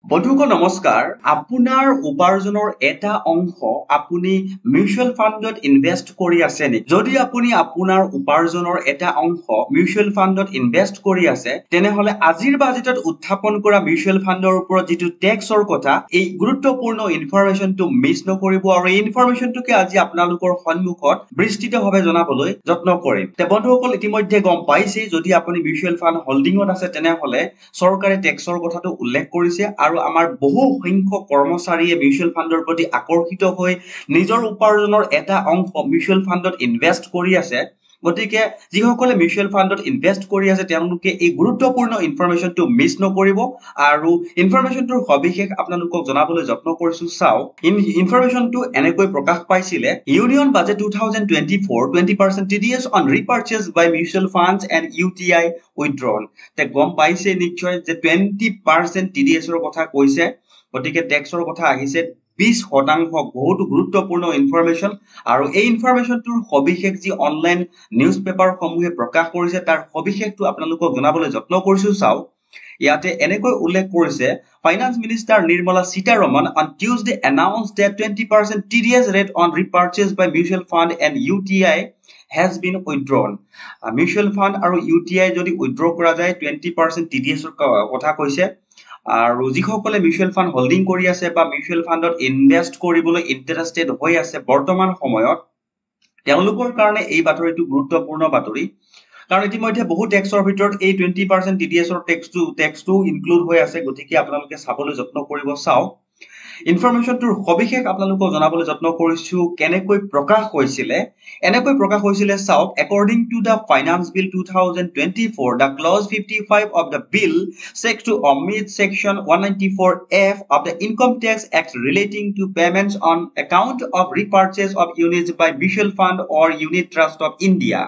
বন্ধুসকল নমস্কাৰ আপোনাৰ উপাৰ্জনৰ এটা অংশ আপুনি মিউচুৱেল ফাণ্ডত ইনভেষ্ট কৰি আছে নেকি যদি আপুনি আপোনাৰ উপাৰ্জনৰ এটা অংশ মিউচুৱেল ফাণ্ডত ইনভেষ্ট কৰি আছে তেনেহলে আজিৰ বাজেটত উত্থাপন কৰা মিউচুৱেল ফাণ্ডৰ ওপৰত যেটো ট্যাক্সৰ কথা এই গুৰুত্বপূৰ্ণ ইনফৰমেশনটো মিছ নকৰিব আৰু এই ইনফৰমেশনটোকে আজি আপোনালোকৰ সন্মুখত বিস্তৃতভাৱে জনাবলৈ যত্ন কৰিম তে বন্ধুসকল ইতিমধ্যে গম পাইছে যদি আপুনি মিউচুৱেল ফাণ্ড হোল্ডিংত আছে তেনেহলে চৰকাৰে ট্যাক্সৰ কথাটো উল্লেখ কৰিছে আৰু আমাৰ বহু সংখ্যক কৰ্মচাৰীয়ে মিউচুৱেল ফাণ্ডৰ প্ৰতি আকৰ্ষিত হৈ নিজৰ উপাৰ্জনৰ এটা অংশ মিউচুৱেল ফাণ্ডত ইনভেষ্ট কৰি আছে গতিকে যিসকলে মিউচুৱেল ফাণ্ডত ইনভেষ্ট কৰি আছে তেওঁলোকে এই গুৰুত্বপূৰ্ণ ইনফৰমেশনটো মিছ নকৰিব আৰু ইনফৰমেশনটোৰ সবিশেষ আপোনালোকক জনাবলৈ যত্ন কৰিছো চাও ইনফৰমেশনটো এনেকৈ প্ৰকাশ পাইছিলে union budget 2024 20% TDS on repurchase by mutual funds and UTI withdrawn তে গম পাইছে নিশ্চয় যে 20% TDS ৰ কথা কৈছে গতিকে ট্যাক্সৰ কথা আহিছে 20% বহুত গুৰুত্বপূৰ্ণ ইনফৰমেশন আৰু এই ইনফৰমেশনটোৰ সবিশেষ যি অনলাইন নিউজ পেপাৰ সমূহে প্ৰকাশ কৰিছে তাৰ সবিশেষটো আপোনালোকক জনাবলৈ যত্ন কৰিছো চাও ইয়াতে এনেকৈ উল্লেখ কৰিছে finance minister Nirmala Sitharaman on Tuesday announced that 20% TDS rate on repurchase by mutual fund and UTI has been withdrawn mutual fund আৰু UTI যদি withdraw কৰা যায় 20% TDS ৰ কথা কৈছে আৰু যিসকলে মিউচুৱেল ফাণ্ড হোল্ডিং কৰি আছে বা মিউচুৱেল ফাণ্ডত ইনভেষ্ট কৰিবলৈ ইন্টাৰেস্টেড হৈ আছে বৰ্তমান সময়ত তেওঁলোকৰ কাৰণে এই বাতৰিটো গুৰুত্বপূৰ্ণ বাতৰি কাৰণ ইতিমধ্যে বহু ট্যাক্সৰ ভিতৰত এই 20% TDS ৰ ট্যাক্সটো ইনক্লুড হৈ আছে গতিকে আপোনালোকে চাবলৈ যত্ন কৰিব চাও ইনফৰমেশনটোৰ সবিশেষ আপোনালোকক জনাবলৈ যত্ন কৰিছো কেনেকৈ প্ৰকাশ হৈছিলে এনেকৈ প্ৰকাশ হৈছিলে চাওক according to the finance bill 2024 the clause 55 of the bill seeks to omit section 194F of the income tax act relating to payments on account of repurchase of units by mutual fund or unit trust of India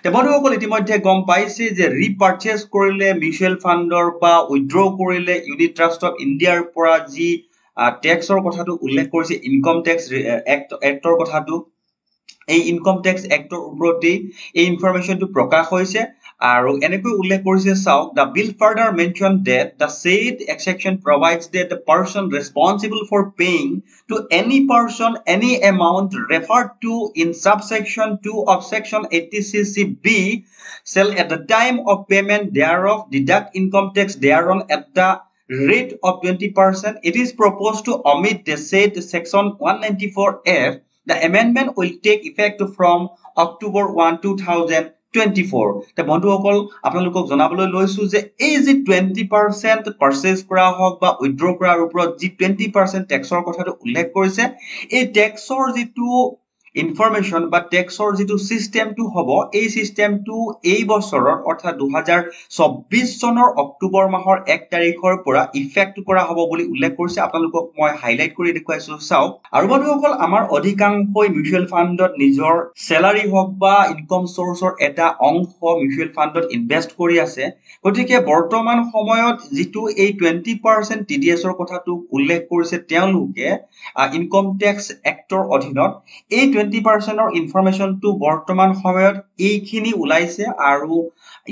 তে বন্ধুসকল ইতিমধ্যে গম পাইছে যে ৰিপাৰচেজ কৰিলে mutual ফাণ্ডৰ বা withdraw কৰিলে ইউনিট ট্ৰাষ্ট অফ ইণ্ডিয়াৰ পৰা যি ট্যাক্সৰ কথাটো উল্লেখ কৰিছে ইনকাম ট্যাক্স এক্টৰ কথাটো এই ইনকাম ট্যাক্স এক্টৰ ওপৰতে এই ইনফৰমেশনটো প্ৰকাশ হৈছে আৰু এনেকৈ উল্লেখ কৰিছে চাওক the bill further mentioned that the said section provides that the person responsible for paying to any person any amount referred to in subsection 2 of section 80cc(b) shall at the time of payment thereof deduct income tax thereon at the rate of 20%. It is proposed to omit the said section 194F. The amendment will take effect from October 1 2024 তে বন্ধুসকল আপোনালোকক জনাবলৈ লৈছো যে এই যে 20% purchase কৰা হওক বা উইথড্ৰ কৰাৰ ওপৰত যি 20% ট্যাক্সৰ কথাটো উল্লেখ কৰিছে এই ট্যাক্সৰ যেটো ইনফৰমেশন বা ট্যাক্সৰ যেটো সিস্টেমটো হ'ব এই সিস্টেমটো এই বছৰৰ অৰ্থাৎ 2024 চনৰ অক্টোবৰ মাহৰ 1 তাৰিখৰ পৰা ইফেক্ট কৰা হ'ব বুলি উল্লেখ কৰিছে আপোনালোকক মই হাইলাইট কৰি দেখুৱাইছো চাও আৰু বন্ধুসকল আমাৰ অধিকাংশই মিউচুৱেল ফাণ্ডত নিজৰ স্যালাৰি হওক বা ইনকাম সোৰ্সৰ এটা অংশ মিউচুৱেল ফাণ্ডত ইনভেষ্ট কৰি আছে গতিকে বৰ্তমান সময়ত যেটো এই 20% TDS ৰ কথাটো উল্লেখ কৰিছে তেওঁলোকে ইনকাম ট্যাক্স এক্টৰ অধীনত এই 20% ৰ ইনফৰমেশনটো বৰ্তমান সময়ত এইখিনি উলাইছে আৰু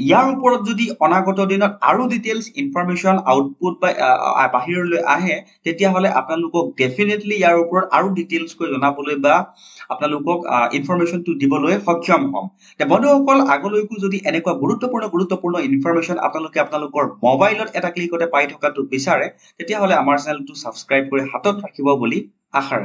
ইয়াৰ ওপৰত যদি অনাগত দিনত আৰু ডিটেইলছ ইনফৰমেশন আউটপুট বা বাহিৰলৈ আহে তেতিয়া হলে আপোনালোকক ডেফিনেটলি ইয়াৰ ওপৰত আৰু ডিটেইলছ কৈ জনাবলৈ বা আপোনালোকক ইনফৰমেশনটো দিবলৈ সক্ষম হ'ম তে বন্ধুসকল আগলৈকো যদি এনেকুৱা গুৰুত্বপূৰ্ণ ইনফৰমেশন আপোনালোকে আপোনালোকৰ মোবাইলত এটা ক্লিকতে পাই থকাটো বিচাৰে তেতিয়া হলে আমাৰ চেনেলটো সাবস্ক্ৰাইব কৰি হাতত ৰাখিব বুলি আশা